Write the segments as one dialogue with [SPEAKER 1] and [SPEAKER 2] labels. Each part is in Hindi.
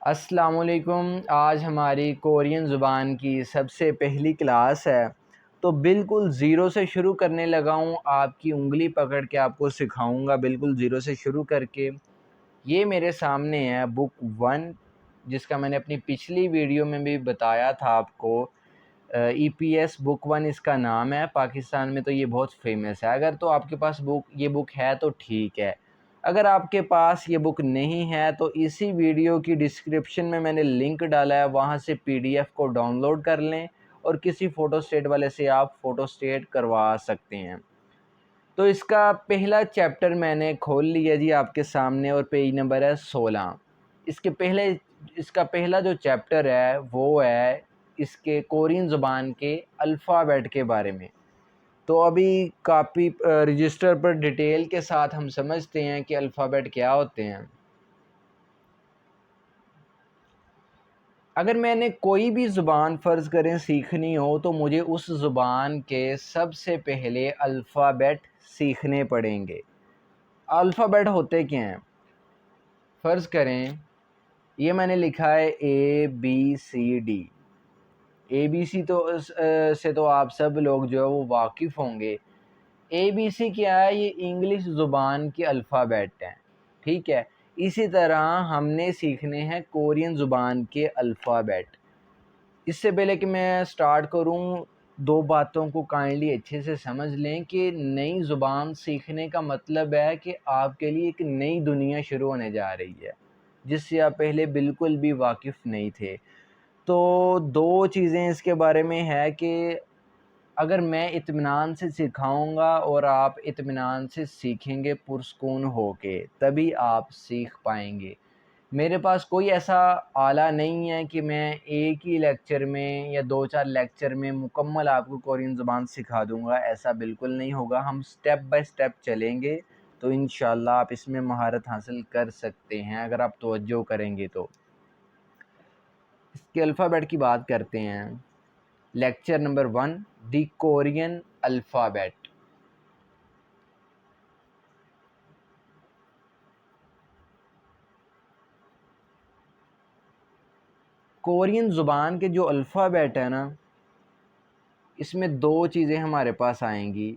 [SPEAKER 1] अस्सलामुअलैकुम। आज हमारी कोरियन ज़ुबान की सबसे पहली क्लास है, तो बिल्कुल ज़ीरो से शुरू करने लगा हूँ। आपकी उंगली पकड़ के आपको सिखाऊंगा बिल्कुल ज़ीरो से शुरू करके। ये मेरे सामने है बुक वन, जिसका मैंने अपनी पिछली वीडियो में भी बताया था आपको। EPS बुक वन इसका नाम है। पाकिस्तान में तो ये बहुत फेमस है। अगर तो आपके पास ये बुक है तो ठीक है, अगर आपके पास ये बुक नहीं है तो इसी वीडियो की डिस्क्रिप्शन में मैंने लिंक डाला है, वहाँ से PDF को डाउनलोड कर लें और किसी फ़ोटो स्टेट वाले से आप फ़ोटो स्टेट करवा सकते हैं। तो इसका पहला चैप्टर मैंने खोल लिया जी आपके सामने, और पेज नंबर है 16। इसका पहला जो चैप्टर है वो है इसके कोरियन ज़ुबान के अल्फ़ाबेट के बारे में। तो अभी कापी रजिस्टर पर डिटेल के साथ हम समझते हैं कि अल्फ़ाबेट क्या होते हैं। अगर मैंने कोई भी ज़ुबान फ़र्ज़ करें सीखनी हो, तो मुझे उस ज़ुबान के सबसे पहले अल्फ़ाबेट सीखने पड़ेंगे। अल्फ़ाबेट होते क्या हैं? फ़र्ज़ करें ये मैंने लिखा है ABCD। ABC तो से तो आप सब लोग जो है वो वाकिफ़ होंगे। ABC क्या है? ये इंग्लिश ज़ुबान के अल्फ़ाबेट हैं, ठीक है। इसी तरह हमने सीखने हैं कोरियन ज़ुबान के अल्फ़ाबेट। इससे पहले कि मैं स्टार्ट करूं, दो बातों को काइंडली अच्छे से समझ लें कि नई ज़ुबान सीखने का मतलब है कि आपके लिए एक नई दुनिया शुरू होने जा रही है, जिससे आप पहले बिल्कुल भी वाकिफ़ नहीं थे। तो दो चीज़ें इसके बारे में है कि अगर मैं इत्मीनान से सिखाऊंगा और आप इत्मीनान से सीखेंगे पुरस्कून होके, तभी आप सीख पाएंगे। मेरे पास कोई ऐसा आला नहीं है कि मैं एक ही लेक्चर में या दो चार लेक्चर में मुकम्मल आपको कोरियन ज़ुबान सिखा दूंगा। ऐसा बिल्कुल नहीं होगा। हम स्टेप बाय स्टेप चलेंगे, तो इंशाल्लाह आप इसमें महारत हासिल कर सकते हैं अगर आप तवज्जो करेंगे तो। इसके अल्फ़ाबेट की बात करते हैं। Lecture number 1, the Korean alphabet. Korean ज़ुबान के जो अल्फ़ाबेट है ना, इसमें दो चीज़ें हमारे पास आएंगी।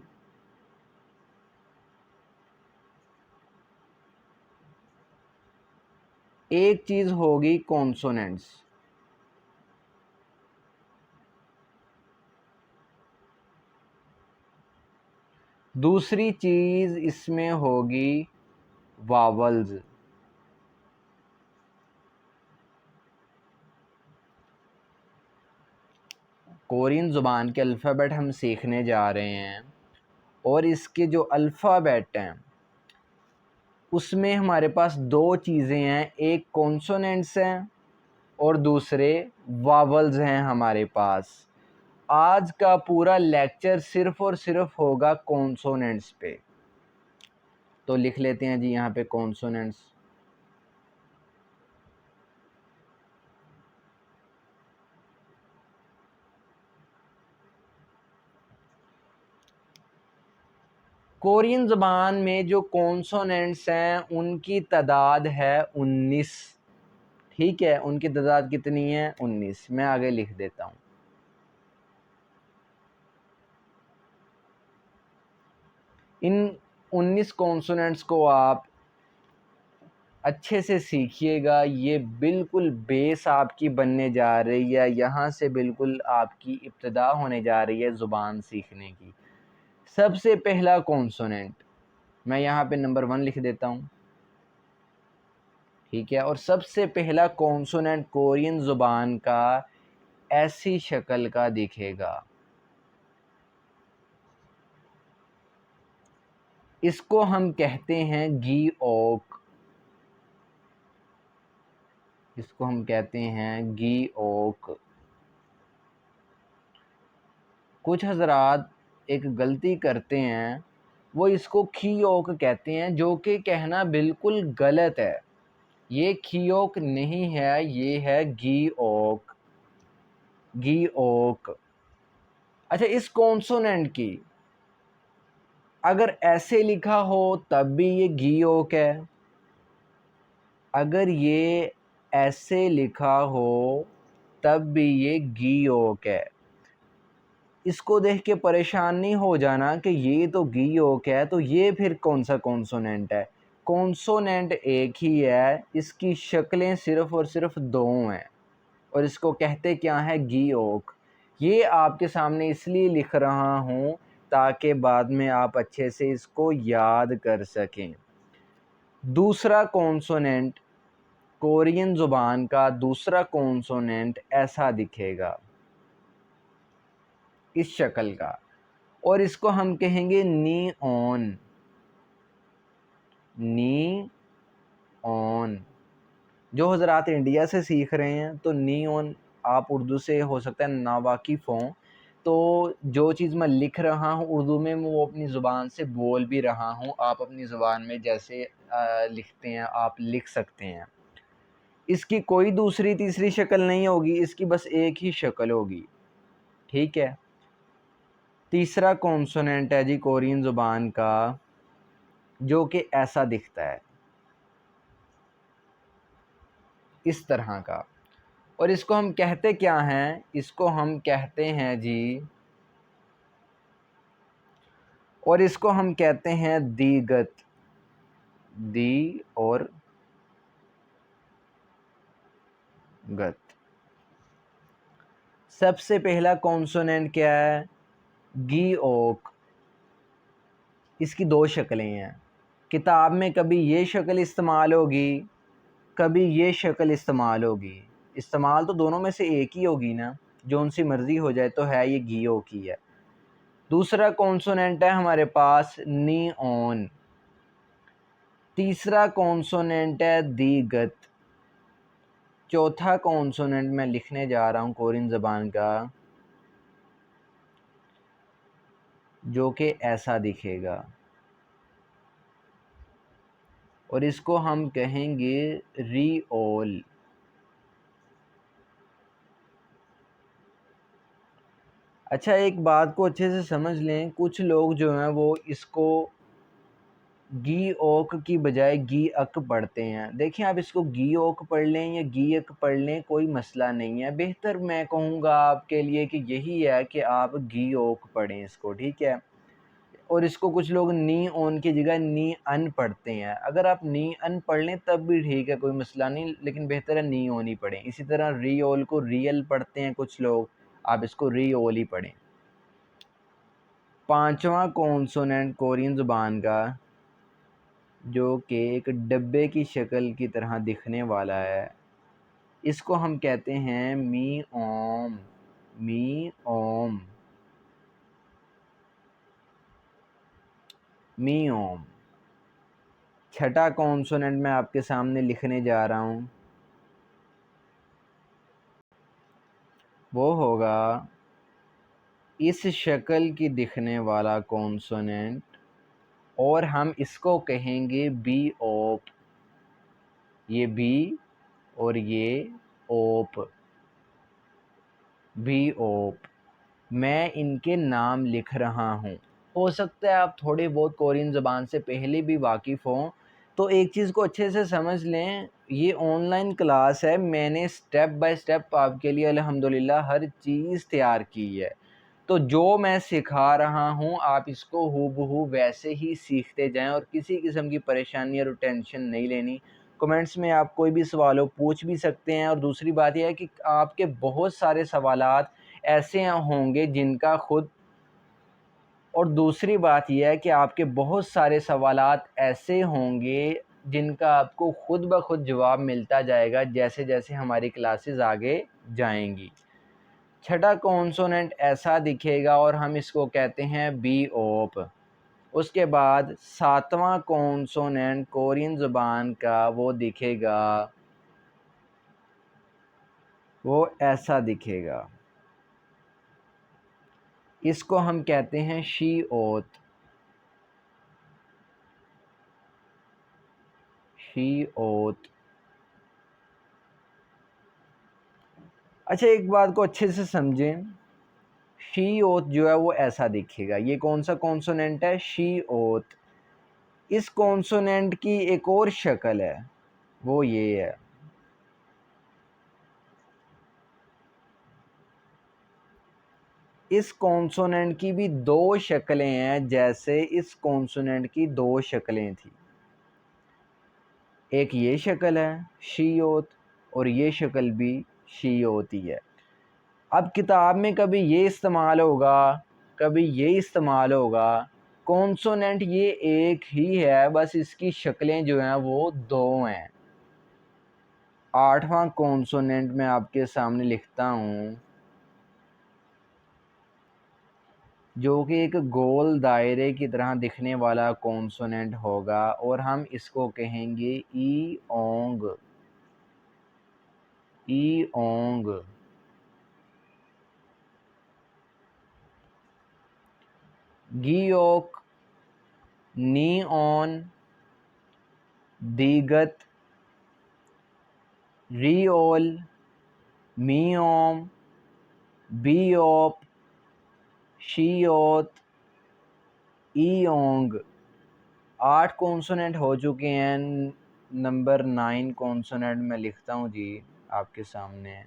[SPEAKER 1] एक चीज़ होगी कॉन्सोनेंट्स, दूसरी चीज़ इसमें होगी वावल्स। कोरियन ज़ुबान के अल्फ़ाबेट हम सीखने जा रहे हैं, और इसके जो अल्फ़ाबेट हैं उसमें हमारे पास दो चीज़ें हैं। एक कॉन्सोनेंट्स हैं और दूसरे वावल्स हैं हमारे पास। आज का पूरा लेक्चर सिर्फ़ और सिर्फ होगा कॉन्सोनेंट्स पे। तो लिख लेते हैं जी यहाँ पे कॉन्सोनेंट्स। कोरियन ज़बान में जो कॉन्सोनेंट्स हैं उनकी तादाद है 19। ठीक है, उनकी तादाद कितनी है? 19। मैं आगे लिख देता हूँ। इन 19 कॉन्सोनेंट्स को आप अच्छे से सीखिएगा। ये बिल्कुल बेस आपकी बनने जा रही है। यहाँ से बिल्कुल आपकी इब्तिदा होने जा रही है ज़ुबान सीखने की। सबसे पहला कॉन्सोनेंट मैं यहाँ पे नंबर 1 लिख देता हूँ, ठीक है। और सबसे पहला कॉन्सोनेंट कोरियन ज़ुबान का ऐसी शक्ल का दिखेगा। इसको हम कहते हैं गी ओक। इसको हम कहते हैं गी ओक। कुछ हजरात एक गलती करते हैं, वो इसको खी ओक कहते हैं, जो कि कहना बिल्कुल गलत है। ये खी ओक नहीं है, ये है गी ओक। गी ओक। अच्छा, इस कॉन्सोनेंट की अगर ऐसे लिखा हो तब भी ये घी ओक है। अगर ये ऐसे लिखा हो तब भी ये गी ओक है। इसको देख के परेशान नहीं हो जाना कि ये तो गी ओक है, तो ये फिर कौन सा कॉन्सोनेंट है। कॉन्सोनेंट एक ही है, इसकी शक्लें सिर्फ़ और सिर्फ दो हैं, और इसको कहते क्या है, गी ओक। ये आपके सामने इसलिए लिख रहा हूँ ताकि बाद में आप अच्छे से इसको याद कर सकें। दूसरा कॉन्सोनेंट, कोरियन ज़ुबान का दूसरा कॉन्सोनेंट ऐसा दिखेगा, इस शक्ल का, और इसको हम कहेंगे नी ऑन। Knee on. जो हज़रात इंडिया से सीख रहे हैं तो नी ऑन आप उर्दू से हो सकता है नावाकिफ़ हों, तो जो चीज़ मैं लिख रहा हूँ उर्दू में वो अपनी ज़ुबान से बोल भी रहा हूँ, आप अपनी ज़ुबान में जैसे लिखते हैं आप लिख सकते हैं। इसकी कोई दूसरी तीसरी शक्ल नहीं होगी, इसकी बस एक ही शक्ल होगी, ठीक है। तीसरा कॉन्सोनेंट है जी कोरियन ज़ुबान का, जो कि ऐसा दिखता है, इस तरह का। और इसको हम कहते क्या हैं, इसको हम कहते हैं जी, और इसको हम कहते हैं दीगत। दी और गत। सबसे पहला कॉन्सोनेंट क्या है, गी ओक। इसकी दो शक्लें हैं, किताब में कभी ये शक्ल इस्तेमाल होगी, कभी ये शक्ल इस्तेमाल होगी। इस्तेमाल तो दोनों में से एक ही होगी ना, जो उनसी मर्ज़ी हो जाए, तो है ये गी ओक ही है। दूसरा कॉन्सोनेंट है हमारे पास नी ऑन। तीसरा कॉन्सोनेंट है दीगत। चौथा कॉन्सोनेंट मैं लिखने जा रहा हूँ कोरियन ज़बान का, जो कि ऐसा दिखेगा, और इसको हम कहेंगे री ओल। अच्छा, एक बात को अच्छे से समझ लें, कुछ लोग जो हैं वो इसको गी ओक की बजाय गी अक पढ़ते हैं। देखिए, आप इसको गी ओक पढ़ लें या गी अक पढ़ लें, कोई मसला नहीं है। बेहतर मैं कहूँगा आपके लिए कि यही है कि आप गी ओक पढ़ें इसको, ठीक है। और इसको कुछ लोग नी ऑन की जगह नी अन पढ़ते हैं। अगर आप नी अन पढ़ लें तब भी ठीक है, कोई मसला नहीं, लेकिन बेहतर है नी ऑन ही पढ़ें। इसी तरह री ओल को रियल पढ़ते हैं कुछ लोग, आप इसको री ओल ही पढ़ें। पांचवा कॉन्सोनेंट कोरियन ज़ुबान का, जो कि एक डब्बे की शक्ल की तरह दिखने वाला है, इसको हम कहते हैं मी ओम। मी ओम। मी ओम। छठा कॉन्सोनेंट मैं आपके सामने लिखने जा रहा हूँ, वो होगा इस शक्ल की दिखने वाला कॉन्सोनेंट, और हम इसको कहेंगे बी ओप। ये बी और ये ओप, बी ओप। मैं इनके नाम लिख रहा हूँ। हो सकता है आप थोड़े बहुत कोरियन ज़बान से पहले भी वाकिफ़ हों, तो एक चीज़ को अच्छे से समझ लें, ये ऑनलाइन क्लास है, मैंने स्टेप बाय स्टेप आपके लिए अल्हम्दुलिल्लाह हर चीज़ तैयार की है। तो जो मैं सिखा रहा हूँ आप इसको हूबहू वैसे ही सीखते जाएं, और किसी किस्म की परेशानी और टेंशन नहीं लेनी। कमेंट्स में आप कोई भी सवाल हो पूछ भी सकते हैं, और दूसरी बात यह है कि आपके बहुत सारे सवालात ऐसे होंगे जिनका खुद, और दूसरी बात यह है कि आपके बहुत सारे सवालात ऐसे होंगे जिनका आपको खुद ब खुद जवाब मिलता जाएगा जैसे जैसे हमारी क्लासेस आगे जाएंगी। छठा कॉन्सोनेंट ऐसा दिखेगा, और हम इसको कहते हैं बी ओप। उसके बाद सातवां कॉन्सोनेंट कोरियन ज़ुबान का वो दिखेगा, वो ऐसा दिखेगा। इसको हम कहते हैं शी ओत। शी ओत। अच्छा, एक बात को अच्छे से समझें, शी ओत जो है वो ऐसा दिखेगा। ये कौन सा कॉन्सोनेंट है, शी ओत। इस कॉन्सोनेंट की एक और शक्ल है, वो ये है। इस कॉन्सोनेंट की भी दो शक्लें हैं, जैसे इस कॉन्सोनेंट की दो शक्लें थी। एक ये शक्ल है शीओत और ये शक्ल भी शीओत ही है। अब किताब में कभी ये इस्तेमाल होगा, कभी ये इस्तेमाल होगा। कॉन्सोनेंट ये एक ही है, बस इसकी शक्लें जो हैं वो दो हैं। आठवां कॉन्सोनेंट मैं आपके सामने लिखता हूँ, जो कि एक गोल दायरे की तरह दिखने वाला कॉन्सोनेंट होगा और हम इसको कहेंगे ई ओंग। ई ओंग। गियोक, नीओन, दीगत, रियोल, मियोम, बियोप, शीओत, ईओंग। 8 कॉन्सोनेंट हो चुके हैं। नंबर 9 कॉन्सोनेंट मैं लिखता हूँ जी आपके सामने।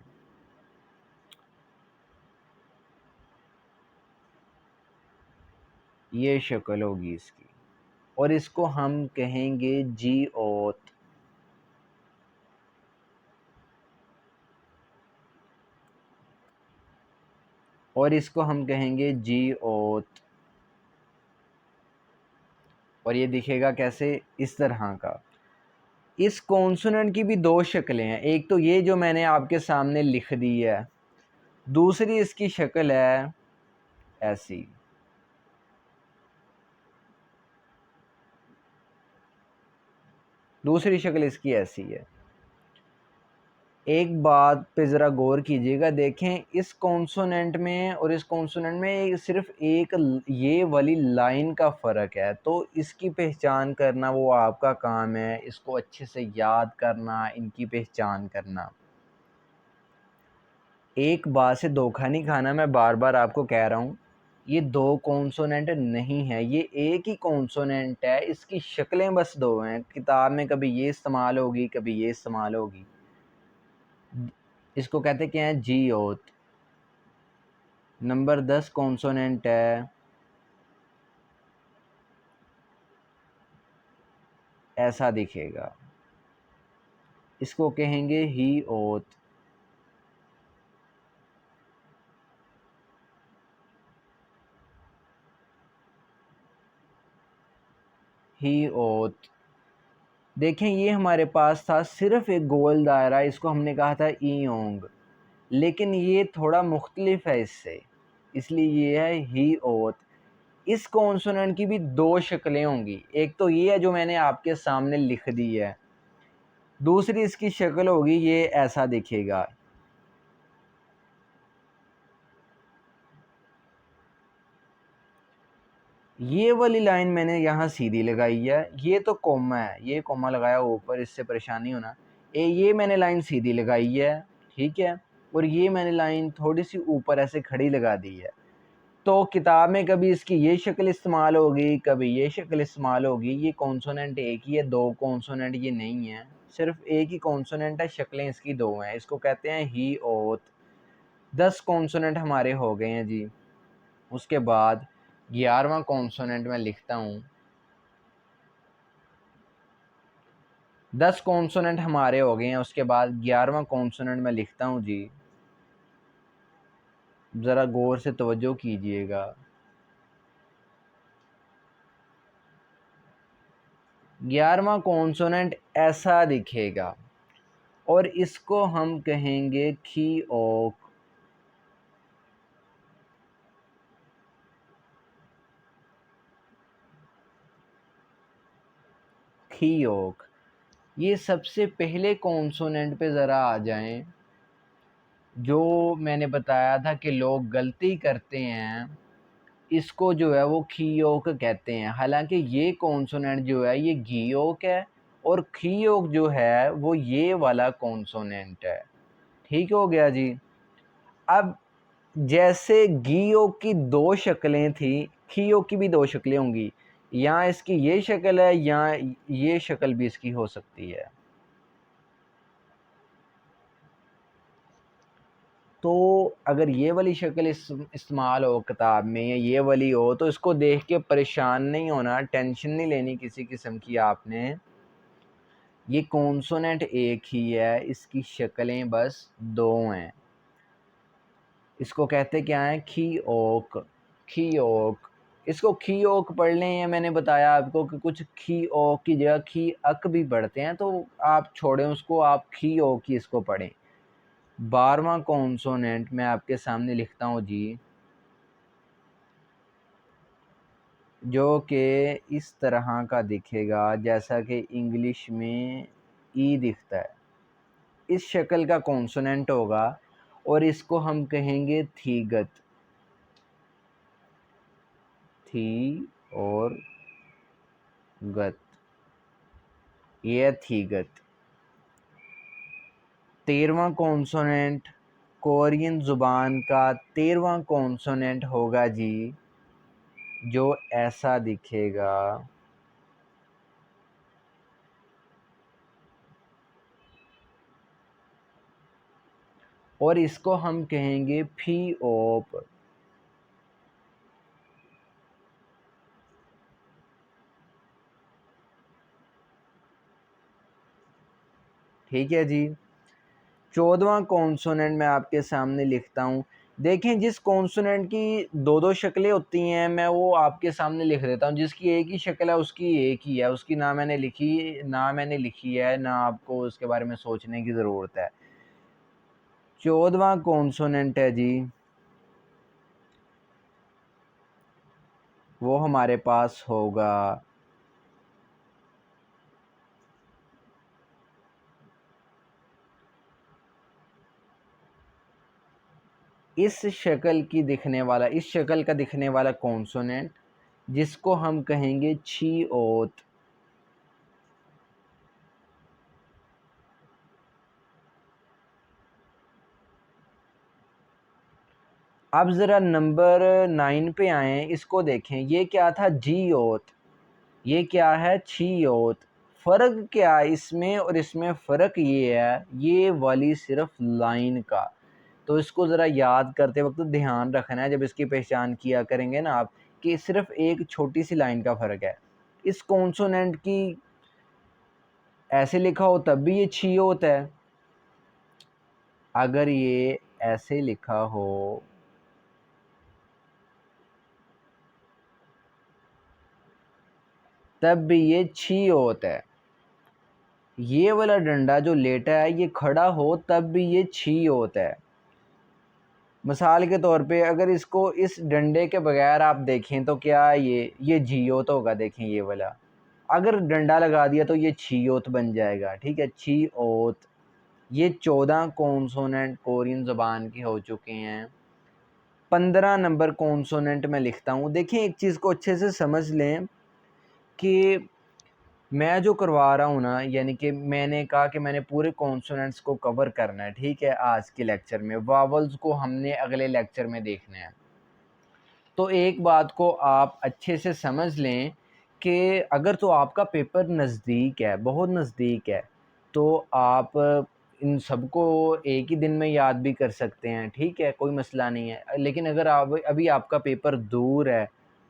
[SPEAKER 1] ये शक्ल होगी इसकी और इसको हम कहेंगे जी ओत। और इसको हम कहेंगे जी ओत। और ये दिखेगा कैसे, इस तरह का। इस कॉन्सोनेंट की भी दो शक्लें हैं, एक तो ये जो मैंने आपके सामने लिख दी है, दूसरी इसकी शक्ल है ऐसी। दूसरी शक्ल इसकी ऐसी है। एक बात पे ज़रा गौर कीजिएगा, देखें इस कॉन्सोनेंट में और इस कॉन्सोनेंट में सिर्फ एक ये वाली लाइन का फ़र्क है, तो इसकी पहचान करना वो आपका काम है, इसको अच्छे से याद करना, इनकी पहचान करना। एक बात से धोखा नहीं खाना, मैं बार बार आपको कह रहा हूँ, ये दो कॉन्सोनेंट नहीं है, ये एक ही कॉन्सोनेंट है, इसकी शक्लें बस दो हैं। किताब में कभी ये इस्तेमाल होगी, कभी ये इस्तेमाल होगी। इसको कहते क्या है, जी ओत। नंबर 10 कॉन्सोनेंट है ऐसा दिखेगा, इसको कहेंगे ही ओत। ही ओत। देखें ये हमारे पास था सिर्फ एक गोल दायरा, इसको हमने कहा था ईओंग, लेकिन ये थोड़ा मुख्तलिफ है इससे, इसलिए ये है ही ओत। इस कॉन्सोनेंट की भी दो शक्लें होंगी, एक तो ये है जो मैंने आपके सामने लिख दी है, दूसरी इसकी शक्ल होगी ये ऐसा दिखेगा। ये वाली लाइन मैंने यहाँ सीधी लगाई है, ये तो कॉमा है, ये कॉमा लगाया ऊपर, इससे परेशानी होना। ये मैंने लाइन सीधी लगाई है, ठीक है, और ये मैंने लाइन थोड़ी सी ऊपर ऐसे खड़ी लगा दी है। तो किताब में कभी इसकी ये शक्ल इस्तेमाल होगी, कभी ये शक्ल इस्तेमाल होगी। ये कॉन्सोनेंट एक ही है, दो कॉन्सोनेंट ये नहीं है, सिर्फ एक ही कॉन्सोनेंट है, शक्लें इसकी दो हैं। इसको कहते हैं ही ओत। 10 कॉन्सोनेंट हमारे हो गए हैं जी। उसके बाद 11वां कॉन्सोनेंट मैं लिखता हूँ। 10 कॉन्सोनेंट हमारे हो गए हैं, उसके बाद 11वां कॉन्सोनेंट मैं लिखता हूँ जी। ज़रा गौर से तवज्जो कीजिएगा। 11वां कॉन्सोनेंट ऐसा दिखेगा और इसको हम कहेंगे खी ओक। खी ओक। ये सबसे पहले कॉन्सोनेंट पे ज़रा आ जाएं, जो मैंने बताया था कि लोग गलती करते हैं, इसको जो है वो खीयोक कहते हैं। हालांकि ये कॉन्सोनेंट जो है ये घीयोक है और खीयोक जो है वो ये वाला कॉन्सोनेंट है। ठीक हो गया जी। अब जैसे घीयोक की दो शक्लें थी, खीयोक की भी दो शक्लें होंगी। यहाँ इसकी ये शक्ल है, यहाँ ये शक्ल भी इसकी हो सकती है। तो अगर ये वाली शक्ल इस्तेमाल हो किताब में या ये वाली हो तो इसको देख के परेशान नहीं होना, टेंशन नहीं लेनी किसी किस्म की आपने। ये कॉन्सोनेंट एक ही है, इसकी शक्लें बस दो हैं। इसको कहते क्या है, खी ओक, खी ओक। इसको खी ओक पढ़ लें, या मैंने बताया आपको कि कुछ खी ओक की जगह खी अक भी पढ़ते हैं, तो आप छोड़ें उसको, आप खी ओक ही इसको पढ़ें। 12वां कॉन्सोनेंट मैं आपके सामने लिखता हूँ जी, जो कि इस तरह का दिखेगा जैसा कि इंग्लिश में ई दिखता है। इस शक्ल का कॉन्सोनेंट होगा और इसको हम कहेंगे थीगत, थी और गत, ये थीगत। 13वां कॉन्सोनेंट कोरियन ज़ुबान का 13वां कॉन्सोनेंट होगा जी, जो ऐसा दिखेगा। और इसको हम कहेंगे फी ओप। ठीक है जी। 14वां कॉन्सोनेंट मैं आपके सामने लिखता हूँ। देखें, जिस कॉन्सोनेंट की दो दो शक्लें होती हैं मैं वो आपके सामने लिख देता हूँ। जिसकी एक ही शक्ल है उसकी एक ही है, उसकी ना मैंने लिखी है, ना आपको उसके बारे में सोचने की ज़रूरत है। 14वां कॉन्सोनेंट है जी, वो हमारे पास होगा इस शक्ल का दिखने वाला कॉन्सोनेंट, जिसको हम कहेंगे छी ओत। अब ज़रा नंबर 9 पे आएँ, इसको देखें। ये क्या था, जी ओत, ये क्या है, छी ओत। फ़र्क क्या है इसमें और इसमें? फ़र्क ये है, ये वाली सिर्फ लाइन का। तो इसको ज़रा याद करते वक्त ध्यान रखना है जब इसकी पहचान किया करेंगे ना आप, कि सिर्फ एक छोटी सी लाइन का फ़र्क है। इस कॉन्सोनेंट की ऐसे लिखा हो तब भी ये छी होता है, अगर ये ऐसे लिखा हो तब भी ये छी होता है। ये वाला डंडा जो लेटा है ये खड़ा हो तब भी ये छी होता है। मिसाल के तौर पे अगर इसको इस डंडे के बगैर आप देखें तो क्या ये जीओत होगा, देखें ये वाला। अगर डंडा लगा दिया तो ये छीओत बन जाएगा। ठीक है, छी ओत। ये 14 कॉन्सोनेंट कोरियन ज़बान के हो चुके हैं। 15 नंबर कॉन्सोनेंट मैं लिखता हूँ। देखिए, एक चीज़ को अच्छे से समझ लें कि मैं जो करवा रहा हूँ ना, यानी कि मैंने कहा कि मैंने पूरे कॉन्सोनेंट्स को कवर करना है। ठीक है, आज के लेक्चर में वावल्स को हमने अगले लेक्चर में देखना है। तो एक बात को आप अच्छे से समझ लें कि अगर तो आपका पेपर नज़दीक है, बहुत नज़दीक है, तो आप इन सबको एक ही दिन में याद भी कर सकते हैं। ठीक है, कोई मसला नहीं है। लेकिन अगर आप अभी आपका पेपर दूर है,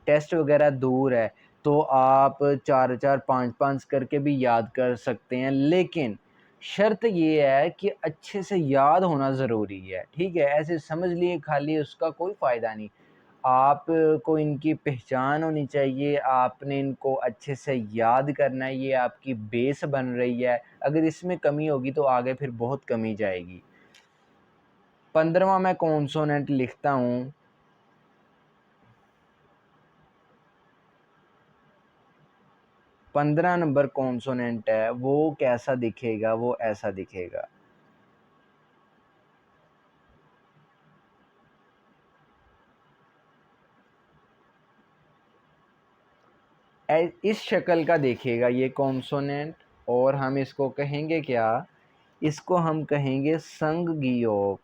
[SPEAKER 1] टेस्ट वगैरह दूर है, तो आप 4-4, 5-5 करके भी याद कर सकते हैं। लेकिन शर्त ये है कि अच्छे से याद होना ज़रूरी है। ठीक है, ऐसे समझ लिए खाली उसका कोई फ़ायदा नहीं। आपको इनकी पहचान होनी चाहिए, आपने इनको अच्छे से याद करना है, ये आपकी बेस बन रही है। अगर इसमें कमी होगी तो आगे फिर बहुत कमी जाएगी। 15वां मैं कॉन्सोनेंट लिखता हूँ। 15 नंबर कॉन्सोनेंट है, वो कैसा दिखेगा, वो ऐसा दिखेगा। इस शक्ल का देखिएगा ये कॉन्सोनेंट, और हम इसको कहेंगे क्या, इसको हम कहेंगे संगगियोक।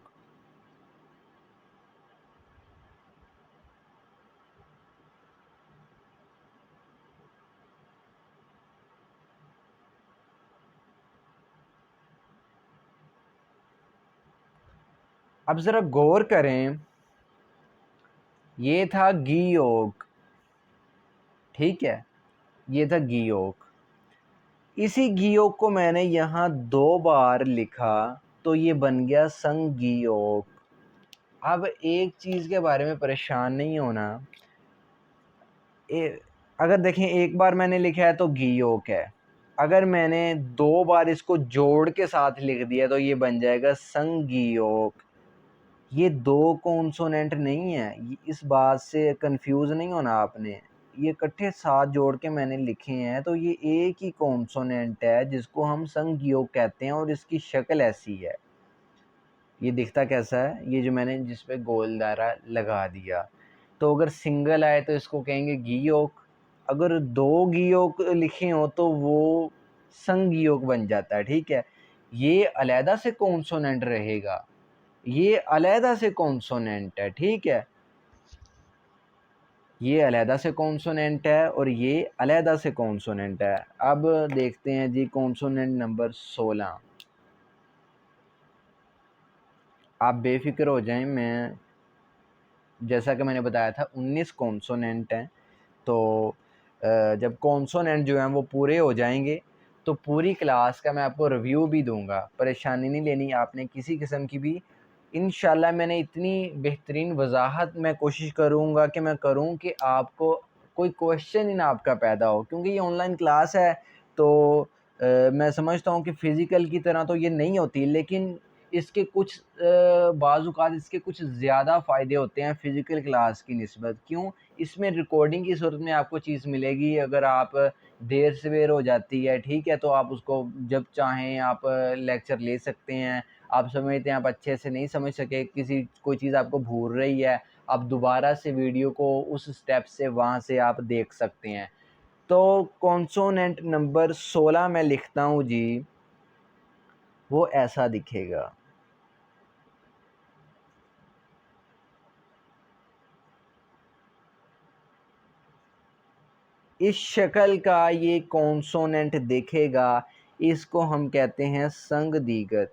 [SPEAKER 1] अब ज़रा गौर करें, ये था गी योग, ठीक है, ये था गी योग। इसी गी योग को मैंने यहाँ 2 बार लिखा तो ये बन गया संगी योग। अब एक चीज़ के बारे में परेशान नहीं होना, अगर देखें एक बार मैंने लिखा है तो गी योग है, अगर मैंने 2 बार इसको जोड़ के साथ लिख दिया तो ये बन जाएगा संगी योग। ये 2 कॉन्सोनेंट नहीं है, इस बात से कंफ्यूज नहीं होना आपने। ये इकट्ठे साथ जोड़ के मैंने लिखे हैं तो ये एक ही कॉन्सोनेंट है जिसको हम संयोग कहते हैं और इसकी शक्ल ऐसी है। ये दिखता कैसा है, ये जो मैंने जिस पे गोल दायरा लगा दिया। तो अगर सिंगल आए तो इसको कहेंगे गियोग, अगर 2 गियोग लिखे हो तो वो संगियोग बन जाता है, ठीक है। ये अलहदा से कॉन्सोनेंट रहेगा, ये अलहदा से कॉन्सोनेंट है, ठीक है। ये अलहदा से कॉन्सोनेंट है और ये अलहदा से कॉन्सोनेंट है। अब देखते हैं जी कॉन्सोनेंट नंबर 16। आप बेफिक्र हो जाएं, मैं जैसा कि मैंने बताया था 19 कॉन्सोनेंट हैं। तो जब कॉन्सोनेंट जो हैं वो पूरे हो जाएंगे तो पूरी क्लास का मैं आपको रिव्यू भी दूंगा, परेशानी नहीं लेनी आपने किसी किस्म की भी। इंशाल्लाह मैंने इतनी बेहतरीन वजाहत मैं कोशिश करूँगा कि मैं करूँ कि आपको कोई क्वेश्चन ही ना आपका पैदा हो, क्योंकि ये ऑनलाइन क्लास है। तो मैं समझता हूँ कि फ़िज़िकल की तरह तो ये नहीं होती, लेकिन इसके कुछ बाज़-औक़ात इसके कुछ ज़्यादा फ़ायदे होते हैं फ़िज़िकल क्लास की निस्बत। क्यों? इसमें रिकॉर्डिंग की सूरत में आपको चीज़ मिलेगी, अगर आप देर सवेर हो जाती है, ठीक है, तो आप उसको जब चाहें आप लेक्चर ले सकते हैं। आप समझते हैं आप अच्छे से नहीं समझ सके, कोई चीज़ आपको भूल रही है, आप दोबारा से वीडियो को उस स्टेप से वहाँ से आप देख सकते हैं। तो कॉन्सोनेंट नंबर 16 मैं लिखता हूँ जी, वो ऐसा दिखेगा। इस शक्ल का ये कॉन्सोनेंट दिखेगा, इसको हम कहते हैं संगदिगत।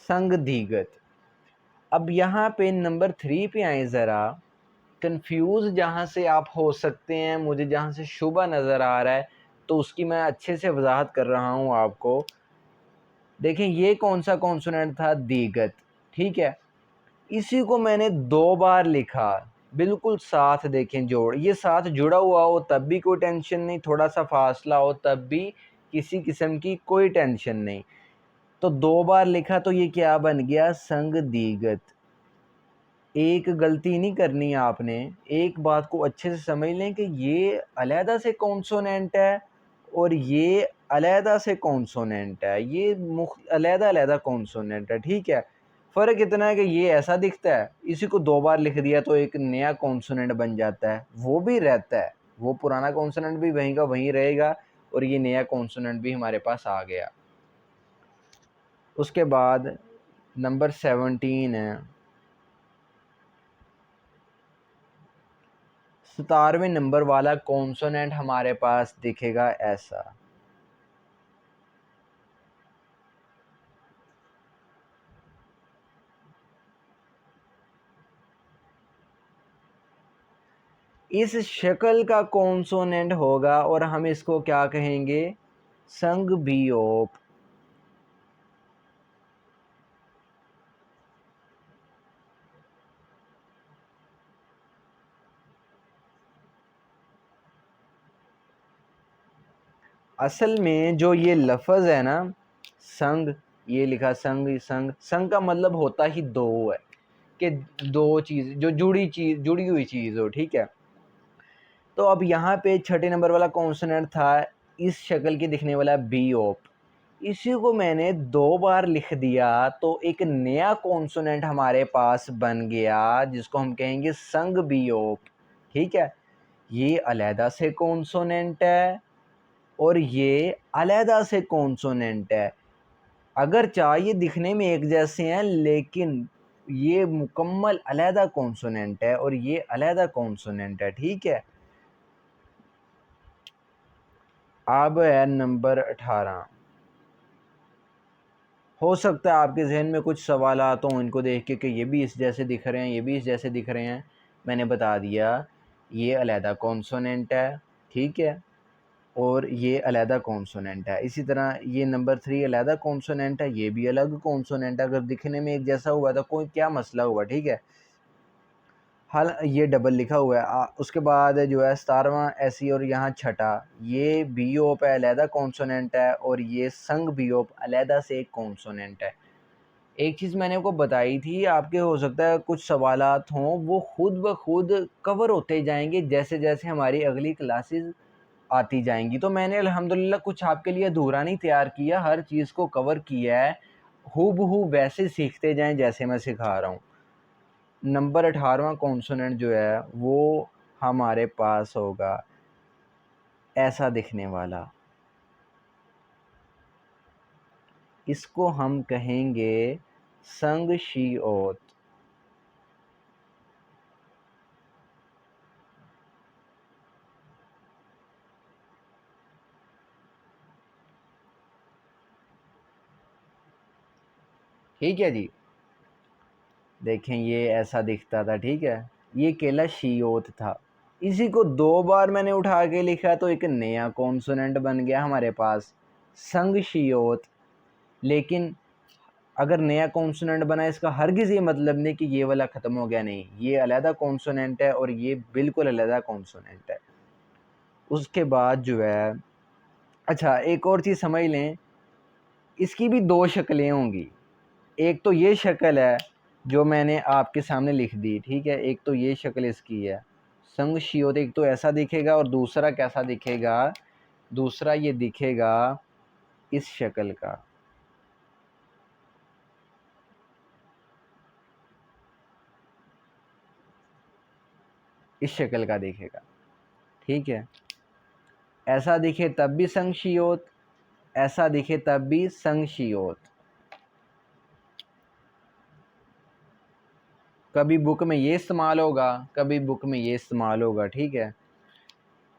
[SPEAKER 1] संगदिगत। अब यहाँ पे नंबर 3 पे आए ज़रा। कंफ्यूज जहाँ से आप हो सकते हैं, मुझे जहाँ से शुबा नज़र आ रहा है तो उसकी मैं अच्छे से वजाहत कर रहा हूँ आपको। देखें ये कौन सा कॉन्सोनेंट था, दीगत, ठीक है। इसी को मैंने 2 बार लिखा, बिल्कुल साथ देखें जोड़, ये साथ जुड़ा हुआ हो तब भी कोई टेंशन नहीं, थोड़ा सा फासला हो तब भी किसी किस्म की कोई टेंशन नहीं। तो 2 बार लिखा तो ये क्या बन गया, संग दीगत। एक गलती नहीं करनी आपने, एक बात को अच्छे से समझ लें कि ये अलहदा से कॉन्सोनेंट है और ये अलहदा से कॉन्सोनेंट है, ये अलहदा अलहदा कॉन्सोनेंट है, ठीक है। फ़र्क इतना है कि ये ऐसा दिखता है, इसी को 2 बार लिख दिया तो एक नया कॉन्सोनेंट बन जाता है, वो भी रहता है, वो पुराना कॉन्सोनेंट भी वहीं का वहीं रहेगा और ये नया कॉन्सोनेंट भी हमारे पास आ गया। उसके बाद नंबर 17 है। 17वें नंबर वाला कॉन्सोनेंट हमारे पास दिखेगा ऐसा। इस शक्ल का कॉन्सोनेंट होगा और हम इसको क्या कहेंगे, संगबियोप। असल में जो ये लफ्ज़ है ना, संग, ये लिखा संग, संग संग का मतलब होता ही दो है, कि दो चीज़ जो जुड़ी हुई चीज़ हो, ठीक है। तो अब यहाँ पे 6 नंबर वाला कॉन्सोनेंट था इस शक्ल की दिखने वाला बीओप, इसी को मैंने 2 बार लिख दिया तो एक नया कॉन्सोनेंट हमारे पास बन गया जिसको हम कहेंगे संग बीओप, ठीक है। ये अलहदा से कॉन्सोनेंट है और ये अलहदा से कॉन्सोनेंट है। अगर चाहे ये दिखने में एक जैसे हैं लेकिन ये मुकम्मल अलहदा कॉन्सोनेंट है और ये अलहदा कॉन्सोनेंट है, ठीक है। अब है नंबर 18। हो सकता है आपके जहन में कुछ सवालात हों इनको देख के कि ये भी इस जैसे दिख रहे हैं, ये भी इस जैसे दिख रहे हैं। मैंने बता दिया ये अलहदा कॉन्सोनेंट है, ठीक है, और ये अलहदा कॉन्सोनेंट है। इसी तरह ये नंबर 3 अलहदा कॉन्सोनेंट है, ये भी अलग कॉन्सोनेंट है। अगर दिखने में एक जैसा हुआ तो कोई क्या मसला हुआ, ठीक है। हल ये डबल लिखा हुआ है। उसके बाद जो है 17वां ऐसी और यहाँ छठा, ये बीओप है, अलहदा कॉन्सोनेंट है, और ये संग बीओप अलहदा से एक कॉन्सोनेंट है। एक चीज़ मैंने आपको बताई थी, आपके हो सकता है कुछ सवालात हों वो खुद ब खुद कवर होते जाएंगे जैसे जैसे हमारी अगली क्लासेस आती जाएंगी। तो मैंने अल्हम्दुलिल्लाह कुछ आपके लिए अधूरा नहीं तैयार किया, हर चीज़ को कवर किया है। हूबहू वैसे सीखते जाएं जैसे मैं सिखा रहा हूँ। नंबर 18वां कॉन्सोनेंट जो है वो हमारे पास होगा ऐसा दिखने वाला। इसको हम कहेंगे संग-शी-ओत। ठीक है जी, देखें ये ऐसा दिखता था, ठीक है। ये केला शी-ओत था। इसी को 2 बार मैंने उठा के लिखा तो एक नया कॉन्सोनेंट बन गया हमारे पास, संग-शी-ओत। लेकिन अगर नया कॉन्सोनेंट बना इसका हरगिज़ ये मतलब नहीं कि ये वाला ख़त्म हो गया, नहीं, ये अलहदा कॉन्सोनेंट है और ये बिल्कुल अलहदा कॉन्सोनेंट है। उसके बाद जो है, अच्छा एक और चीज़ समझ लें, इसकी भी 2 शक्लें होंगी। एक तो ये शक्ल है जो मैंने आपके सामने लिख दी, ठीक है, एक तो ये शक्ल इसकी है संग शियोत। एक तो ऐसा दिखेगा और दूसरा कैसा दिखेगा, दूसरा ये दिखेगा इस शक्ल का, इस शक्ल का दिखेगा, ठीक है। ऐसा दिखे तब भी संग शियोत, ऐसा दिखे तब भी संग शियोत। कभी बुक में ये इस्तेमाल होगा, कभी बुक में ये इस्तेमाल होगा, ठीक है।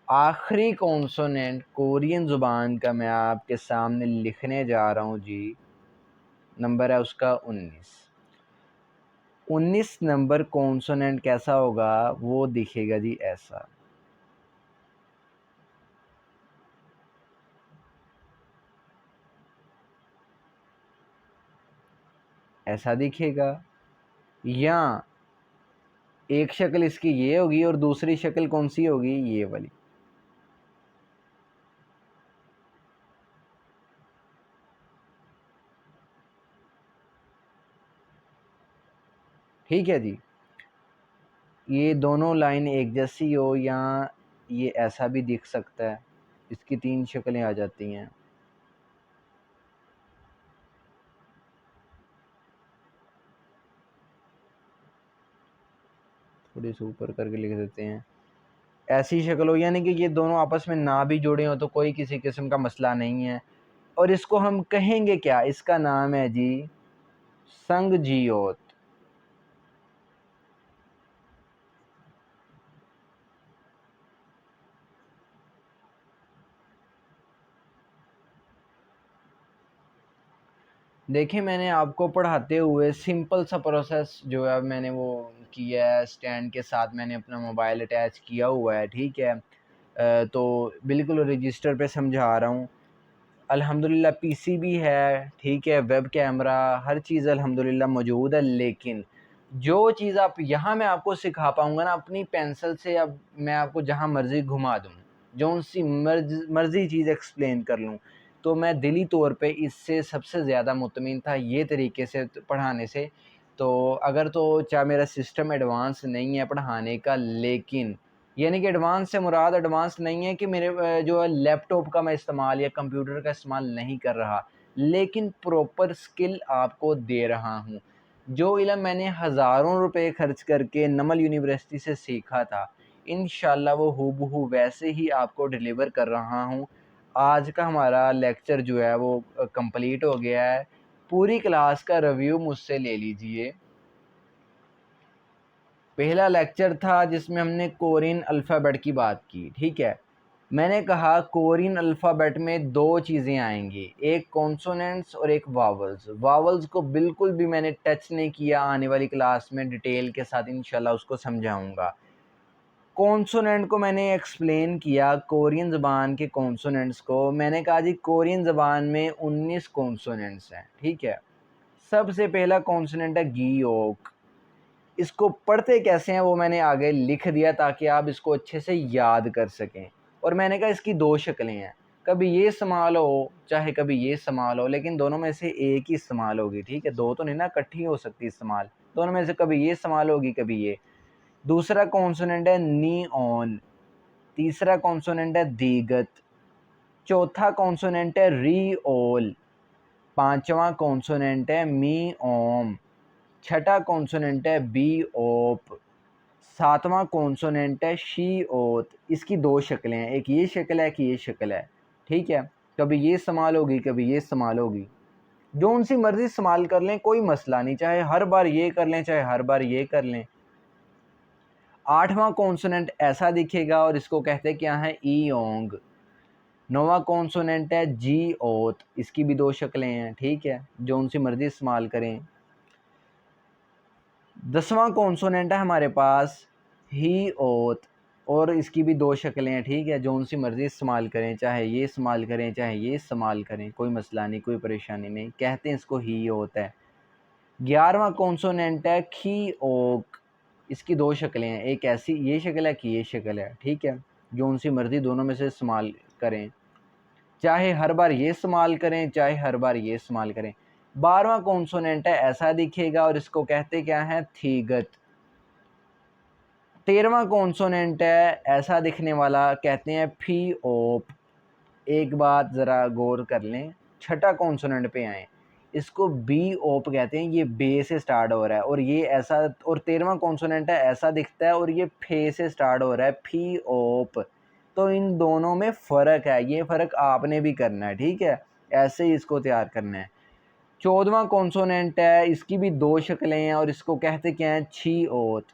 [SPEAKER 1] आखिरी कॉन्सोनेंट कोरियन ज़ुबान का मैं आपके सामने लिखने जा रहा हूँ जी, नंबर है उसका 19। 19 नंबर कॉन्सोनेंट कैसा होगा, वो दिखेगा जी ऐसा, ऐसा दिखेगा। या एक शक्ल इसकी ये होगी और दूसरी शक्ल कौन सी होगी, ये वाली। ठीक है जी, ये दोनों लाइन एक जैसी हो या ये ऐसा भी दिख सकता है, इसकी 3 शक्लें आ जाती हैं। थोड़ी सी ऊपर करके लिख देते हैं, ऐसी शक्ल हो, यानी कि ये दोनों आपस में ना भी जुड़े हो तो कोई किसी किस्म का मसला नहीं है। और इसको हम कहेंगे क्या, इसका नाम है जी संग जियोत। देखिए मैंने आपको पढ़ाते हुए सिंपल सा प्रोसेस जो है मैंने वो किया है, स्टैंड के साथ मैंने अपना मोबाइल अटैच किया हुआ है, ठीक है। तो बिल्कुल रजिस्टर पे समझा रहा हूँ। अल्हम्दुलिल्लाह पीसी भी है, ठीक है, वेब कैमरा, हर चीज़ अल्हम्दुलिल्लाह मौजूद है। लेकिन जो चीज़ आप यहाँ मैं आपको सिखा पाऊँगा ना अपनी पेंसिल से, अब मैं आपको जहाँ मर्ज़ी घुमा दूँ, जौन सी मर्ज़ी चीज़ एक्सप्लेन कर लूँ, तो मैं दिली तौर पे इससे सबसे ज़्यादा मुतमिन था ये तरीके से पढ़ाने से। तो अगर तो चाहे मेरा सिस्टम एडवांस नहीं है पढ़ाने का, लेकिन यानी कि एडवांस से मुराद एडवांस नहीं है कि मेरे जो है लैपटॉप का मैं इस्तेमाल या कंप्यूटर का इस्तेमाल नहीं कर रहा, लेकिन प्रॉपर स्किल आपको दे रहा हूँ। जो इल्म मैंने हज़ारों रुपए खर्च करके नमल यूनिवर्सिटी से सीखा था, इंशाल्लाह वो हूबहू वैसे ही आपको डिलीवर कर रहा हूँ। आज का हमारा लेक्चर जो है वो कंप्लीट हो गया है। पूरी क्लास का रिव्यू मुझसे ले लीजिए। पहला लेक्चर था जिसमें हमने कोरियन अल्फ़ाबेट की बात की, ठीक है। मैंने कहा कोरियन अल्फ़ाबेट में दो चीज़ें आएंगी, एक कॉन्सोनेंट्स और एक वावल्स। वावल्स को बिल्कुल भी मैंने टच नहीं किया, आने वाली क्लास में डिटेल के साथ इंशाल्लाह उसको समझाऊंगा। कॉन्सोनेंट को मैंने एक्सप्लेन किया, कोरियन ज़बान के कॉन्सोनेंट्स को। मैंने कहा जी कोरियन ज़बान में 19 कॉन्सोनेंट्स हैं, ठीक है। सबसे पहला कॉन्सोनेंट है गीयोक। इसको पढ़ते कैसे हैं वो मैंने आगे लिख दिया ताकि आप इसको अच्छे से याद कर सकें। और मैंने कहा इसकी दो शक्लें हैं, कभी ये इस्तेमाल हो चाहे कभी ये इस्तेमाल हो, लेकिन दोनों में से एक ही इस्तेमाल होगी, ठीक है। दो तो नहीं ना, इकट्ठी हो सकती इस्तेमाल, दोनों में से कभी ये इस्तेमाल होगी कभी ये। दूसरा कॉन्सोनेंट है नीऑन। तीसरा कॉन्सोनेंट है दीगत। चौथा कॉन्सोनेंट है रीओल। पांचवा कॉन्सोनेंट है मी ओम। छठा कॉन्सोनेंट है बी ओप। सातवां कॉन्सोनेंट है शी ओत। इसकी दो शक्लें हैं, एक ये शक्ल है कि ये शक्ल है, ठीक है। कभी ये इस्तेमाल होगी कभी ये इस्तेमाल होगी, जो उनसी मर्जी इस्तेमाल कर लें, कोई मसला नहीं, चाहे हर बार ये कर लें चाहे हर बार ये कर लें। आठवां कॉन्सोनेंट ऐसा दिखेगा और इसको कहते क्या है, ईओंग। नौवां कॉन्सोनेंट है जी ओत। इसकी भी दो शक्लें हैं, ठीक है, जो उनसी मर्जी इस्तेमाल करें। 10वां कॉन्सोनेंट है हमारे पास ही ओत, और इसकी भी दो शक्लें हैं, ठीक है, जो उनसी मर्जी इस्तेमाल करें, चाहे ये इस्तेमाल करें चाहे ये इस्तेमाल करें, कोई मसला नहीं, कोई परेशानी नहीं, कहते हैं इसको ही होता है। 11वां कॉन्सोनेंट है खी ओक। इसकी दो शक्लें हैं, एक ऐसी ये शक्ल है कि ये शक्ल है, ठीक है, जो उनसी मर्जी दोनों में से इस्तेमाल करें, चाहे हर बार ये इस्तेमाल करें चाहे हर बार ये इस्तेमाल करें। 12वां कॉन्सोनेंट है ऐसा दिखेगा और इसको कहते क्या है, थीगत। 13वां कॉन्सोनेंट है ऐसा दिखने वाला, कहते हैं फी ओप। एक बात ज़रा गौर कर लें, छठा कॉन्सोनेंट पे आए, इसको बी ओप कहते हैं, ये बे से स्टार्ट हो रहा है, और ये ऐसा, और 13वां कॉन्सोनेंट है ऐसा दिखता है और ये फे से स्टार्ट हो रहा है, फी ओप। तो इन दोनों में फ़र्क है, ये फ़र्क आपने भी करना है, ठीक है, ऐसे ही इसको तैयार करना है। 14वां कॉन्सोनेंट है, इसकी भी दो शक्लें हैं और इसको कहते क्या हैं, छी ओत।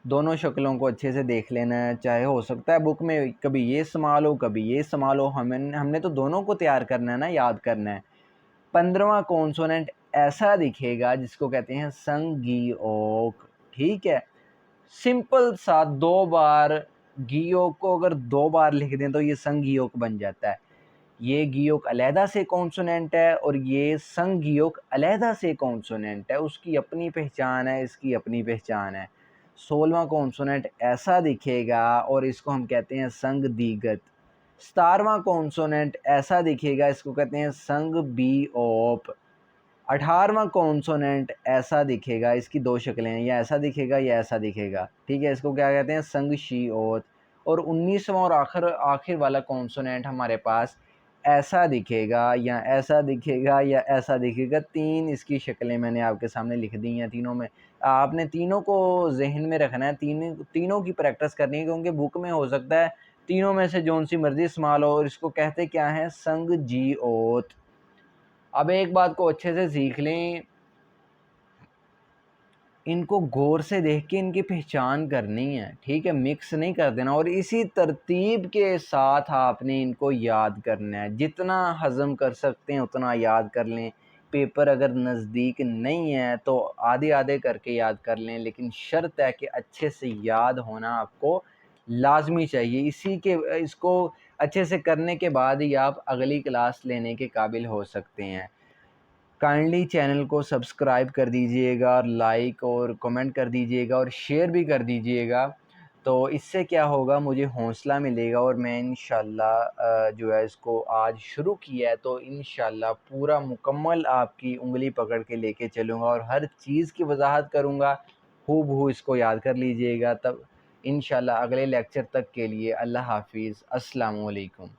[SPEAKER 1] दोनों शक्लों को अच्छे से देख लेना है, चाहे हो सकता है बुक में कभी ये इस्तेमाल हो कभी ये इस्तेमाल हो, हमने तो दोनों को तैयार करना है ना, याद करना है। 15वां कॉन्सोनेंट ऐसा दिखेगा जिसको कहते हैं संगीओक, ठीक है। सिंपल सा दो बार गीयोक को अगर दो बार लिख दें तो ये संगीयोक बन जाता है। ये गीयोक अलहदा से कॉन्सोनेंट है और ये संगीयोक अलहदा से कॉन्सोनेंट है, उसकी अपनी पहचान है, इसकी अपनी पहचान है। 16वां कॉन्सोनेंट ऐसा दिखेगा और इसको हम कहते हैं संग दीगत। 17वां कॉन्सोनेंट ऐसा दिखेगा, इसको कहते हैं संग बी ओप। 18वां कॉन्सोनेंट ऐसा दिखेगा, इसकी दो शक्लें हैं, या ऐसा दिखेगा या ऐसा दिखेगा, ठीक है, इसको क्या कहते हैं, संग शी ओत। और 19वां और आखिर वाला कॉन्सोनेंट हमारे पास ऐसा दिखेगा या ऐसा दिखेगा या ऐसा दिखेगा। तीन इसकी शक्लें मैंने आपके सामने लिख दी हैं, तीनों में आपने तीनों को जहन में रखना है, तीनों की प्रैक्टिस करनी है, क्योंकि बुक में हो सकता है तीनों में से जौन सी मर्जी इस्तेमाल हो। और इसको कहते क्या है, संग जी ओत। अब एक बात को अच्छे से सीख लें, इनको गौर से देख के इनकी पहचान करनी है, ठीक है, मिक्स नहीं कर देना, और इसी तरतीब के साथ आपने इनको याद करना है। जितना हज़म कर सकते हैं उतना याद कर लें। पेपर अगर नज़दीक नहीं है तो आधे आधे करके याद कर लें, लेकिन शर्त है कि अच्छे से याद होना आपको लाजमी चाहिए। इसको अच्छे से करने के बाद ही आप अगली क्लास लेने के काबिल हो सकते हैं। काइंडली चैनल को सब्सक्राइब कर दीजिएगा और लाइक और कमेंट कर दीजिएगा और शेयर भी कर दीजिएगा। तो इससे क्या होगा, मुझे हौसला मिलेगा और मैं इंशाल्लाह जो है इसको आज शुरू किया है तो इंशाल्लाह पूरा मुकम्मल आपकी उंगली पकड़ के लेके चलूँगा और हर चीज़ की वजाहत करूँगा। हूबहू इसको याद कर लीजिएगा। तब इंशाल्लाह अगले लेक्चर तक के लिए अल्लाह हाफिज़, अस्सलामु अलैकुम।